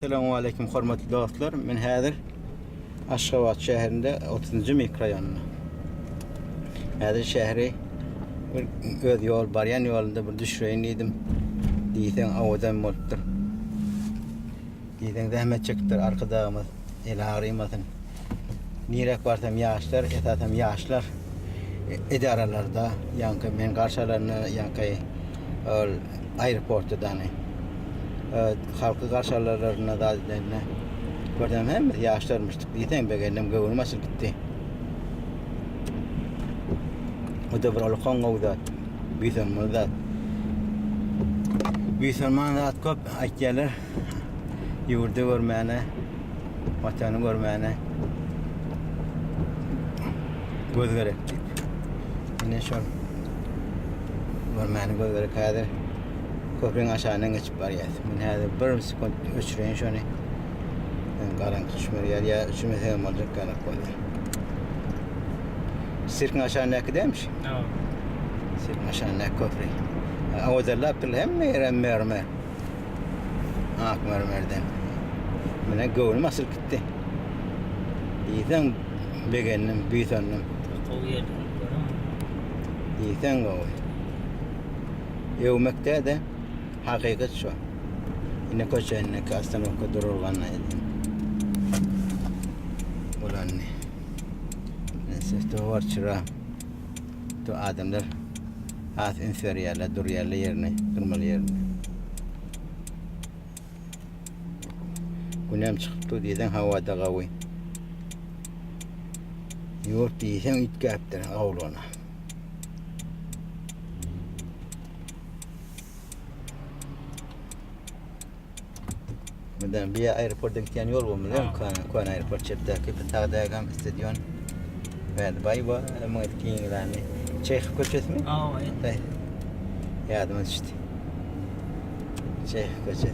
Selamun Aleyküm hormatly dostlar. Men häzir Aşgabat şäherinde 30-njy mikrorayonunda. Häzir şäheri bir öz ýol barýan ýolunda bir düşreýin diýdim. Diýsen awadan bolupdyr. Diýsen zähmet çekipdir arkadagymyz el agrymasyn. Nirek barsam ýaşlar, esatam ýaşlar edaralarda, ýa-ni men garşalaryny ýa-ni ol aeroportdan halkı karşılarlarına da dediğine gördüm hem yaşlarmıştık diye beğendim gövülmesi gitti. O da bir alkan oldu. Bir zaman da kop ayyalar yurdu görmene, vatanı görmene göz gerekti. Yine şu görmene göz gerekti. Köprüň aşağıdan geçip barýar. Men häzir bir sekund öçüreýin şonu. Garank düşmerýär ýa üçmese boljak garank bolýar. Sirkin aşağıdan gidemiş. Sirkin aşağıdan köprü. Awazalap hem mermer. Ak mermerden. Mene gowul masyl gitdi. Diýsen begennim, büýsennim. Diýsen gowul. Ýewmekde de hakikat şu. Yine koçayına kastan o durulganna edin. Ulan ne? Neyse to var çıra. To adamlar az inferiyerle duruyerle yerine, durmalı yerine. Günem çıktı diyen havada gavi. Yurt diyen itkaptır avluna. Medan bir aeroportdan giden yol var mı? Kuan aeroport çepdeki bir tağdayagam istedyon. Ve bayba ama etkiyin ilanı. Çeyh koçet mi? Evet. Yardım işte. Çeyh koçet.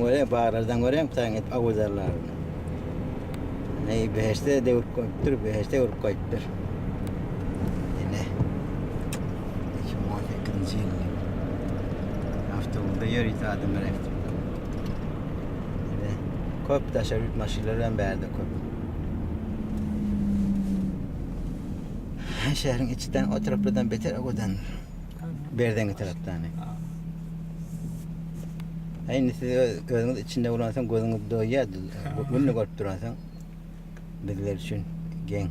Oraya bağırlardan oraya bir et avuzarlar. Neyi beheşte de urkoyuptur, beheşte urkoyuptur. Yine. 2018 yıl. Hafta yürüyüz adımlar eftir. Köp taşerit maşinlerden berdi köp. Şehrin içinden o taraflardan beter odan berdengi taraftan. Aynı gözünüz içinde olansan gözünüz doyar. Bunu görüp duransan bizler için gen.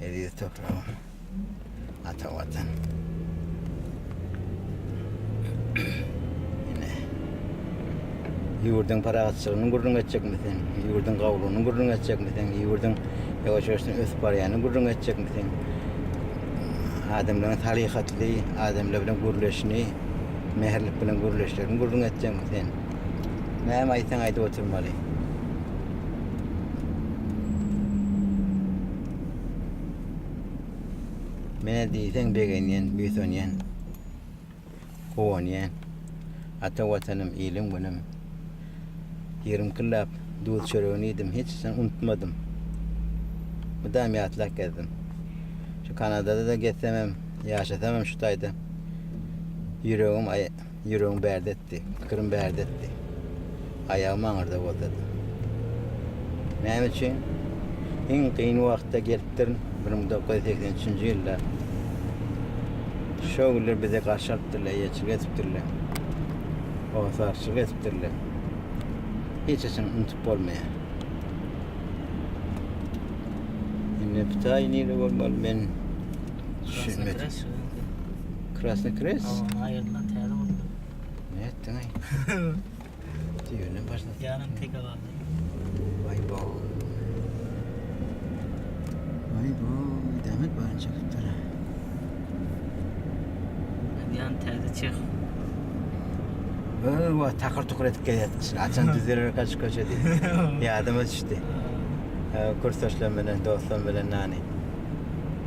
Eriz toprağım. Ata vatan. Yurdun paragatçılığını gurrun etcek misin? Yurdun gavluğunu gurrun etcek misin? Yurdun yavaş-yavaştan ösüp baryanı gurrun etcek misin? Adamların talikatlı, adamlar bilen gurleşini, meherlik bilen gurleşlerini gurrun etcek misin? Näme aytsan ayda oturmalı. Mene diýsen begenyen, büýsenyen, gowanyen, ata vatanım, ilim günüm. 20 kıllap dul çörüğünü yedim. Hiç sen unutmadım. Bu da miyatlak gezdim. Şu Kanada'da da geçsemem, yaşatamam şu tayda. Yüreğim berdetti. Kırım berdetti. Ayağım ağırda bozadı. Benim için en kıyın vakitte geliptirin. 1983 yılda. Şoğullar bize karşılattırlar, yeçil getirtirler. Oğuzarçıl getirtirler. Hiç için unutup olmaya. Yine bir tane olmalı ben düşünmedim. Krasny Kres? Hayırlı teyze oldu. Ne ettin ay? Diyor ne başladı? Yarın tek alalım. Vay bo. Vay bo. Demet bana çıktı. Yarın teyze çık. Va takır tukur etip geliyorsun. Açan düzlere kaç edip. Yardım et işte. Kursdaşlarım bilen, dostlarım bilen nani.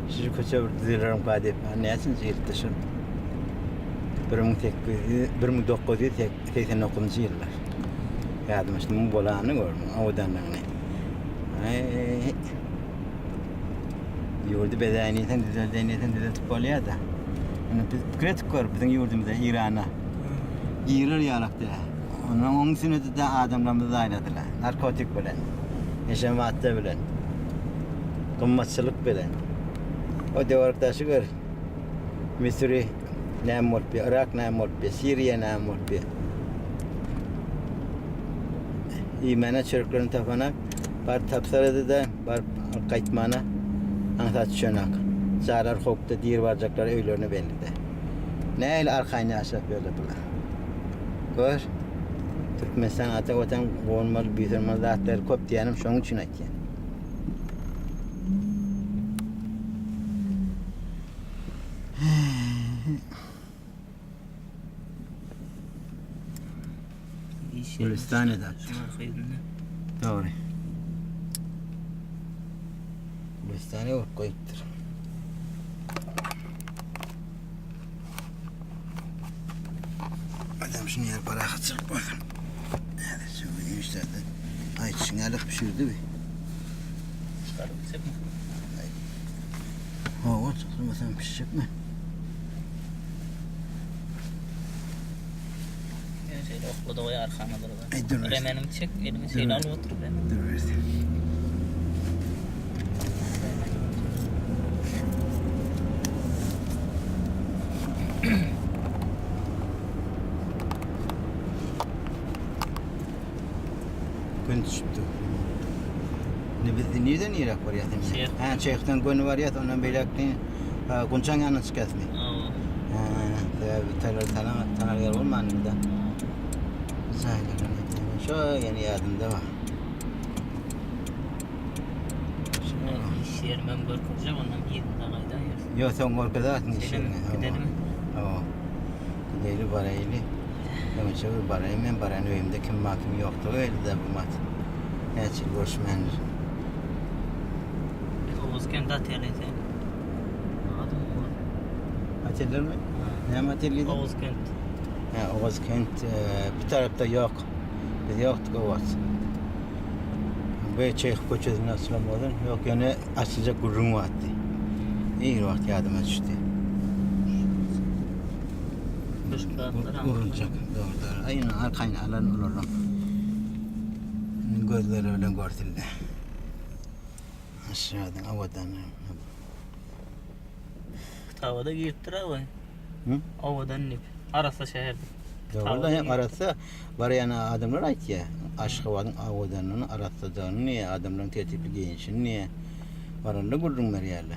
Şu koça bir düzlerim kadip. Ne için yırtışım? 1989 yıllar. Yardım işte bu bolanı gördüm. Odan ne? Yurdu bedeniyeten düzeltip oluyor da. Biz kritik var bizim yurdumuzda İran'a. Yığılır yanakta. Onun üstüne de adamlarımızı aynadılar. Narkotik bilen, yaşam madde bilen, kımmatçılık bilen. O devardaşı gör. Misri nem olup, Irak nem olup, Suriye nem olup. İmana çörüklerini tapanak, bar tapsaradı da, bar kayıtmana, antat çönak. Zarar koktu, dir varacaklar öylerini belli de. Ne ile arkayını aşağı böyle bula. Gör. Türkmenistan ata otan olmalı, büyütülmeli dağıtları kop diyelim, şunun için aytken. Gülistan eder. Şuna kıydın. Doğru. Gülistan'a yok koyuptur. Adam şunu yer para kaçırıp bakın. Evet, şimdi işte de ay çıngalık pişirdi bir. Çıkarıp mi? Hava tutulmasan pişecek mi? Yani şeyle okladı o arkana durdu. Ay dur. Remenimi çek, elimi şeyle alıp otur ben. Dur verdi. Gün çıktı. Nereden Irak var yatım? Şeyh. Ha, Şeyh'ten gün var yat, ondan belakni Gunçan yanına çıkasmı. Tanar yer olmadı da. Şu yani yadımda var. İş yerim ben görküreceğim ondan bir yerinde kaydan yersin. Yok sen korkuda atın iş yerine. Gidelim mi? Oo. Gidelim baraylı. Ama çabuk barayım ben barayın öyümde kim mahkum yoktu öyle de bu mat. Neçil görüşmendir. Oğuz kendi atıyalıydı. Adım var. Atiller mi? Ne atilliydi? Oğuz kent. Oğuz Kent bir tarafta yok. Biz yoktuk Oğuz. Böyle Çeyh Koçözü'nün asılamadan yok yani açılacak gurrun vardı. İyi vakti yardıma düştü. Vurulacak. Doğru. Aynen arkayla alan olurum. Gözleri öyle görtüldü. Aşağıdan havadan. Tavada girttir abi. Hı? Havadan nip. Arasa şehirde. Doğru hem arası var yani adamlar ait ya. Aşkıvanın havadanını arasadığını niye adamların tertipli giyinişini niye varınla gurrunlar yerle.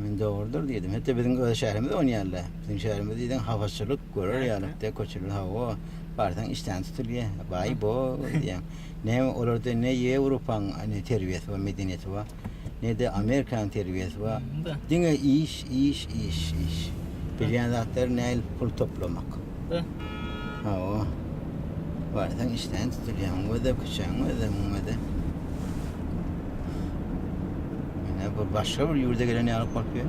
Ben doğrudur dedim. Hatta bizim şehrimizde oynayarlar. Bizim şehrimizde dedim havasçılık görür yani. De koçulur hava. Bardan işten tutuluyor. Bay bu diyeyim. Ne orada ne Avrupa'nın hani terbiyesi var, medeniyeti var. Ne de Amerikan terbiyesi var. Dine iş. Bilen zatlar ne pul toplamak. Hava. Bardan işten tutuluyor. Bu da kışan, bu da. Başka bir yurda gelen ne alıp bakıyor.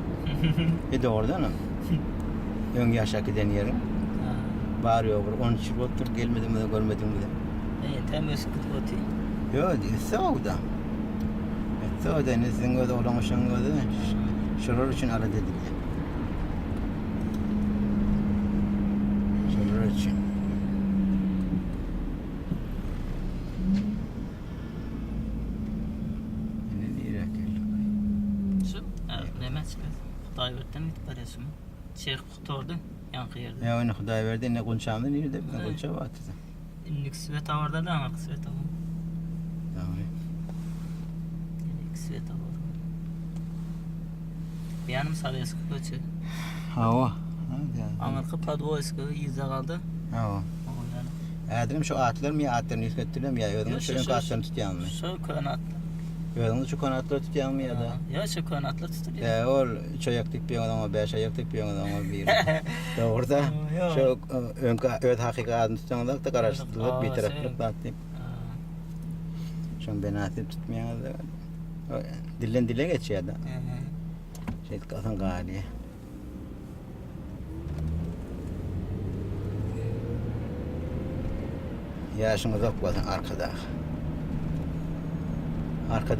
Bir de oradan mı? Ön yaşak giden yerin. Bağırıyor over. 13 yıl otur gelmedim mi de görmedim mi de. Tam ösküt oti. Yok, soğukta. Soğukta nezin gözü olamışan gözü. Şurur için ara dedik. Şurur için. Xudayverdən it barasımı. Şeyh Xutordu yankı yerde. Ya onu Xuday verdi ne konuşamdı nerede ne konuşa baktı. İnliksi ve tavarda da ama kısı ve tavar. Tamam. İnliksi ve tavar. Bir yanım sarıyaskı köçü. Hava. Amerika Padvoyskı izle kaldı. Hava. Adem şu atlar mı atlarını yükselttiler ya yolunu şu atlarını tutuyor mu? Şu kanatlı. Yolunu şu kanatları tutuyor mu ya da? Ya şu kanatlar tutuyor. Ya ol çayaklık bir adama 5 ayaklık bir adama bir. Doğruda şu ön hakikatini tutanlar da karıştırılıp bir taraflık baktı. Şu ben atıp tutmayan da dilden dile geçiyor da. Şey kafan galiye. Yaşını uzaklasın arkada. Arka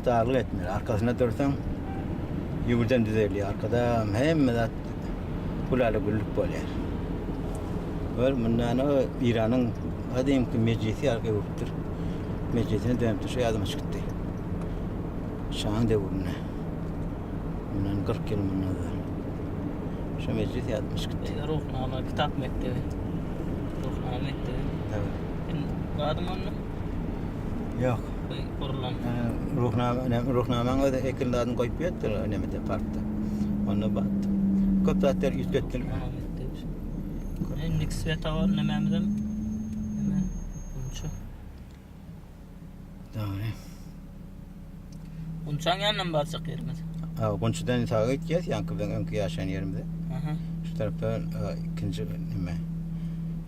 dağlık etmiyor. Arkasına dursan yürüden düzeliyor. Arkada hem de kulalı güllük oluyor. Var bundan o İran'ın ademki meclisi arka vuruptur. Meclisine dönüp şu yazma çıktı. Şahan devuruna. Bundan 40 yıl bundan da. Şu meclis yazmış çıktı. Ruhnama kitap mektebi. Ruhnama mektebi. Evet. Vardım onu. Yok. Kurulan. Ruhnaman o da ekilladın koyup yatır önemli parkta. Ona baktım. Köp zaten yüz götür. Ruhnama mektebi. Enlik sveta var nememden. Neme bunça. Doğru. Bunçan yandan barcak yerimiz. Bunçudan sağa gideceğiz. Yankı ben önkü yaşayan yerimde. Aha. Şu tarafta ikinci neme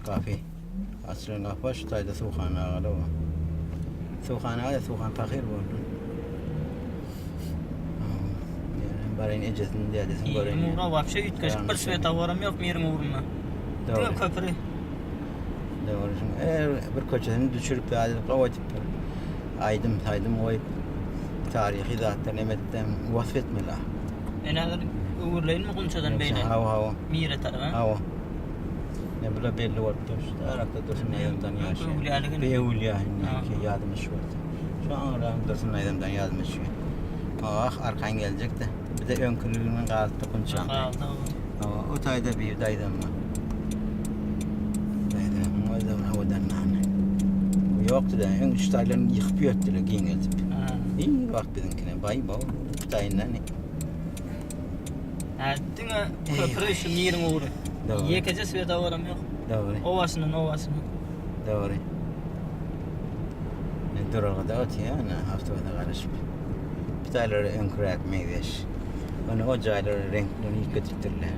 kafe. Aslen kafe şu tayda suhana ağalı o. Suhana ağalı suhan fakir oldu. Barayın ecesini diyedesin göreyim. 20 euro vapşe ütkeşik bir sveta varım yok mu 20 eurona? Doğru. Değil köprü. Doğru. Eğer bir köçesini düşürüp de alıp kavatıp aydım oyup tarihi zaten emetten vasfetmeli. Enalar uğurlayın mı kunçadan beyler? Hava. Mire tarafı. Hava. Ne böyle belli oldu. İşte arakta dursun ayımdan yaşıyor. Beyulya ki yardımcı oldu. Şu an aramda dursun ayımdan yardımcı. Ah arkan gelecek de. Bir de ön kırılığının kalktı kunçan. Kaldı o. O tayda bir daydım mı? Daydım. O zaman havadan nane. Yoktu da ön üç taylarını yıkıp yöttüler giyin gelip. İyi bak bizimkine bay bu. Tayından ne? Hattına köprü şu 20 euro. Doğru. Yekece sveta varım yok. Doğru. Ovasının. Doğru. Ne dururga da ot ya ana haftada karışıp. Bir tayları ön kırak meyveş. Onu o cayları renklerini ilk götürtürler.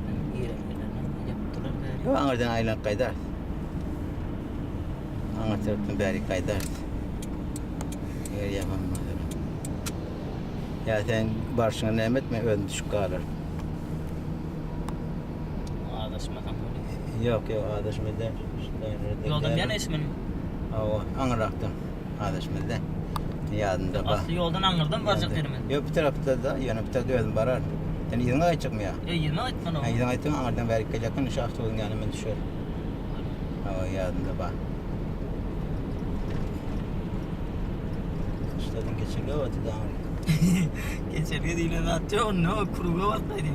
Yaptılar bari. Yo anırdan aylan kaydar. Anır taraftan beri kaydar. Yer yapamaz. Ya sen barışına nimet mi öldü düşük kalır. Ağdaşmadan böyle. Yok adaşım eder. Yoldan yana ismin. O anıraktım. Adaşım eder. Yadında bak. Aslı yoldan anırdan barcak yerimiz. Yok bir tarafta da yana bir tarafta öldüm barar. Yani izin ayçık mı ya? 20 aytman o. İzin ayçık anırdan beri yakın şahtı olun yanıma düşer. O yadında bak. Kışladın geçirge o atı da Geçerge değil de atıyor onu kuruğa vaktaydı.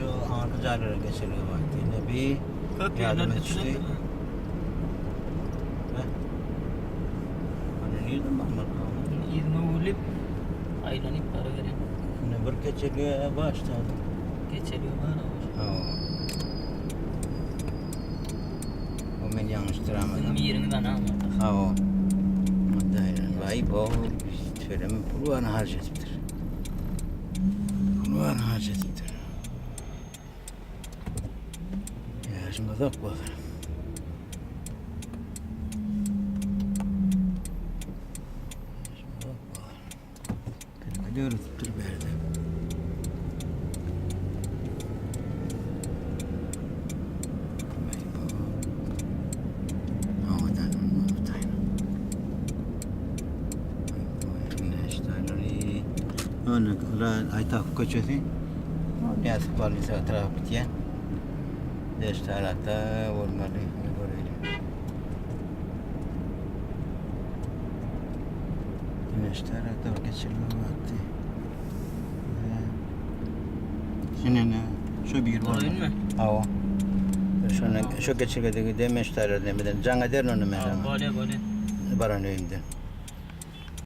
Yo anırda caylara geçirge vakti. Ne bir Köp yardım yerler etişti. düştü. Hani neyden bakmak? 20 ulip aylanıp para verin. Ne bir geçirge başladı. Geçeriyor var o. O men yanlış duramadım. 20 tane almadık. O. Vay bu. Söyleme pulvanı harcatıptır. Pulvanı harcatıptır. Ya şimdi da bu. Gidiyoruz dur berde. Ona ayta koçesi. Ne asıp varmış taraf bitiyen. Deş tarafta olmadı. Güneş tarafta geçirme vakti. Şimdi ne? Şu bir var. Oyun mu? Ava. Şu geçirgedeki demeç tarafta demeden. Canga der onu mesela. Böyle. Baran öğümden.